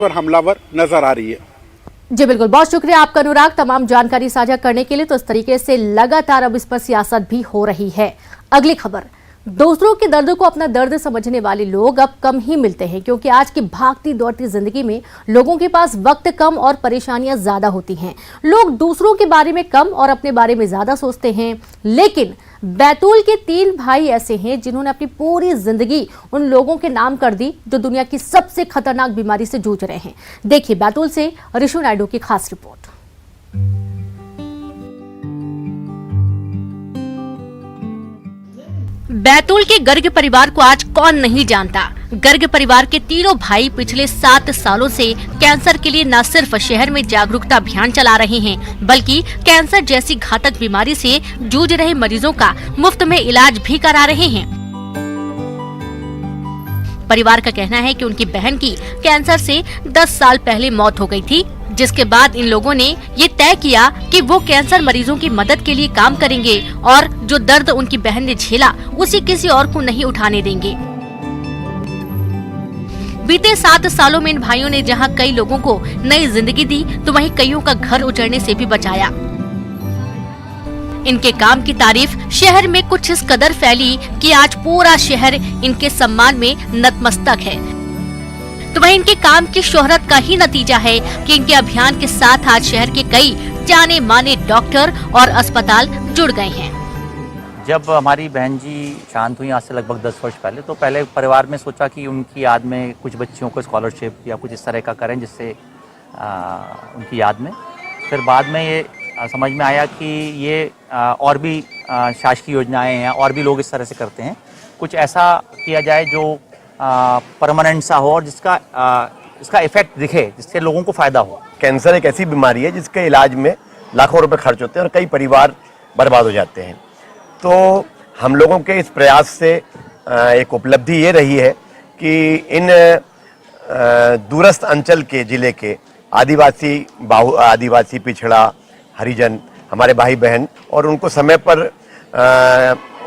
पर हमलावर नजर आ रही है। जी बिल्कुल, बहुत शुक्रिया आपका अनुराग, तमाम जानकारी साझा करने के लिए। तो इस तरीके से लगातार अब इस पर सियासत भी हो रही है। अगली खबर, दूसरों के दर्द को अपना दर्द समझने वाले लोग अब कम ही मिलते हैं, क्योंकि आज की भागती दौड़ती जिंदगी में लोगों के पास वक्त कम और परेशानियां ज्यादा होती हैं। लोग दूसरों के बारे में कम और अपने बारे में ज्यादा सोचते हैं। लेकिन बैतूल के 3 भाई ऐसे हैं जिन्होंने अपनी पूरी जिंदगी उन लोगों के नाम कर दी जो दुनिया की सबसे खतरनाक बीमारी से जूझ रहे हैं। देखिए बैतूल से ऋषु नायडू की खास रिपोर्ट। बैतूल के गर्ग परिवार को आज कौन नहीं जानता। गर्ग परिवार के तीनों भाई पिछले 7 सालों से कैंसर के लिए न सिर्फ शहर में जागरूकता अभियान चला रहे हैं, बल्कि कैंसर जैसी घातक बीमारी से जूझ रहे मरीजों का मुफ्त में इलाज भी करा रहे हैं। परिवार का कहना है कि उनकी बहन की कैंसर से 10 साल पहले मौत हो गई थी, जिसके बाद इन लोगों ने ये तय किया कि वो कैंसर मरीजों की मदद के लिए काम करेंगे और जो दर्द उनकी बहन ने झेला उसे किसी और को नहीं उठाने देंगे। बीते 7 सालों में इन भाइयों ने जहां कई लोगों को नई जिंदगी दी, तो वहीं कईयों का घर उजड़ने से भी बचाया। इनके काम की तारीफ शहर में कुछ इस कदर फैली कि आज पूरा शहर इनके सम्मान में नतमस्तक है। तो वहीं इनके काम की शोहरत का ही नतीजा है कि इनके अभियान के साथ आज शहर के कई जाने माने डॉक्टर और अस्पताल जुड़ गए हैं। जब हमारी बहन जी शांत हुई आज से लगभग 10 वर्ष पहले, तो पहले परिवार में सोचा कि उनकी याद में कुछ बच्चियों को स्कॉलरशिप या कुछ इस तरह का करें जिससे उनकी याद में। फिर बाद में ये समझ में आया कि ये और भी शासकीय योजनाएं हैं और भी लोग इस तरह से करते हैं, कुछ ऐसा किया जाए जो परमानेंट सा हो और जिसका इसका इफेक्ट दिखे, जिससे लोगों को फायदा हो। कैंसर एक ऐसी बीमारी है जिसके इलाज में लाखों रुपए खर्च होते हैं और कई परिवार बर्बाद हो जाते हैं। तो हम लोगों के इस प्रयास से एक उपलब्धि ये रही है कि इन दूरस्थ अंचल के जिले के आदिवासी पिछड़ा हरिजन हमारे भाई बहन, और उनको समय पर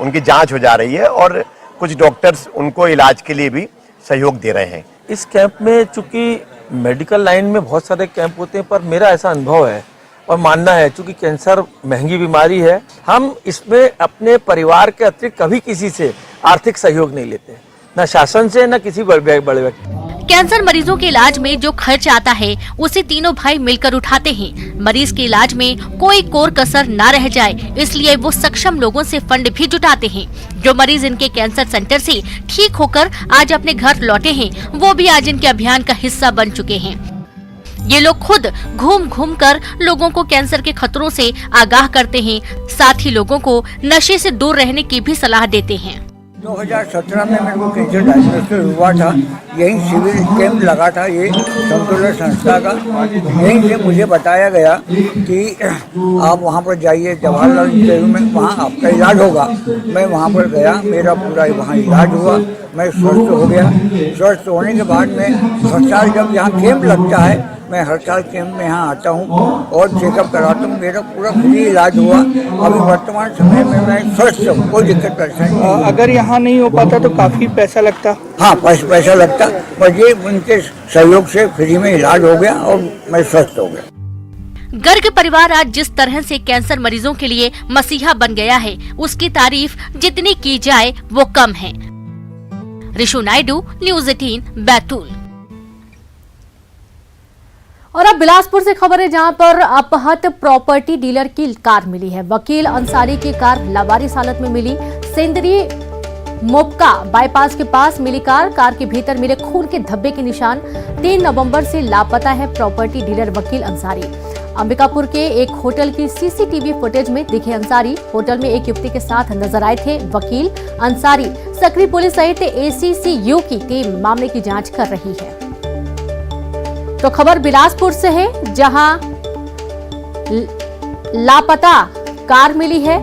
उनकी जांच हो जा रही है और कुछ डॉक्टर्स उनको इलाज के लिए भी सहयोग दे रहे हैं। इस कैंप में चूंकि मेडिकल लाइन में बहुत सारे कैंप होते हैं, पर मेरा ऐसा अनुभव है और मानना है, चूंकि कैंसर महंगी बीमारी है, हम इसमें अपने परिवार के अतिरिक्त कभी किसी से आर्थिक सहयोग नहीं लेते, न शासन से न किसी बड़े व्यक्ति। कैंसर मरीजों के इलाज में जो खर्च आता है उसे तीनों भाई मिलकर उठाते हैं। मरीज के इलाज में कोई कोर कसर ना रह जाए, इसलिए वो सक्षम लोगों से फंड भी जुटाते हैं। जो मरीज इनके कैंसर सेंटर से ठीक होकर आज अपने घर लौटे हैं, वो भी आज इनके अभियान का हिस्सा बन चुके हैं। ये लोग खुद घूम घूम कर लोगों को कैंसर के खतरों से आगाह करते हैं, साथ ही लोगों को नशे से दूर रहने की भी सलाह देते हैं। 2017 में मेरे को कैंसर डायग्नोसिस हुआ था। यही सिविल कैंप लगा था, ये समतुल्य संस्था का। यहीं से मुझे बताया गया कि आप वहाँ पर जाइए जवाहरलाल नेहरू में, वहाँ आपका इलाज होगा। मैं वहाँ पर गया, मेरा पूरा वहाँ इलाज हुआ, मैं स्वस्थ हो गया। स्वस्थ होने के बाद में हर साल जब यहाँ कैंप लगता है, मैं हर साल कैंप में यहाँ आता हूँ और चेकअप कराता हूँ। मेरा पूरा फ्री इलाज हुआ। अभी वर्तमान समय में मैं स्वस्थ हूँ, कोई दिक्कत परेशानी नहीं। अगर यहाँ नहीं हो पाता तो काफी पैसा लगता। हाँ, पैसा लगता, पर ये उनके सहयोग से फ्री में इलाज हो गया और मैं स्वस्थ हो गया। गर्ग परिवार आज जिस तरह से कैंसर मरीजों के लिए मसीहा बन गया है, उसकी तारीफ जितनी की जाए वो कम है। ऋषु नायडू, न्यूज़ 18, बैतूल। और अब बिलासपुर से खबर है, जहां पर अपहत प्रॉपर्टी डीलर की कार मिली है। वकील अंसारी की कार लावारिस हालत में मिली। सेंदरी मोपका बाईपास के पास मिली कार के भीतर मिले खून के धब्बे के निशान। 3 नवंबर से लापता है प्रॉपर्टी डीलर वकील अंसारी। अंबिकापुर के एक होटल की सीसीटीवी फुटेज में दिखे अंसारी होटल में एक युवती के साथ नजर आए थे। वकील अंसारी सक्रिय पुलिस सहित एसीसीयू की टीम मामले की जांच कर रही है। तो खबर बिलासपुर से है, जहां लापता कार मिली है।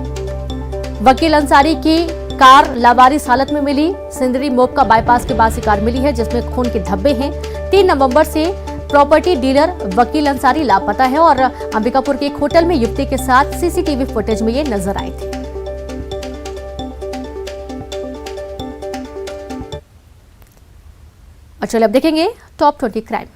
वकील अंसारी की कार लावारिस हालत में मिली। सिंदरी मोपका बाईपास के पास कार मिली है जिसमें खून के धब्बे हैं। 3 नवंबर से प्रॉपर्टी डीलर वकील अंसारी लापता है और अंबिकापुर के एक होटल में युवती के साथ सीसीटीवी फुटेज में ये नजर आए थे। और चलिए अब देखेंगे टॉप 20 क्राइम।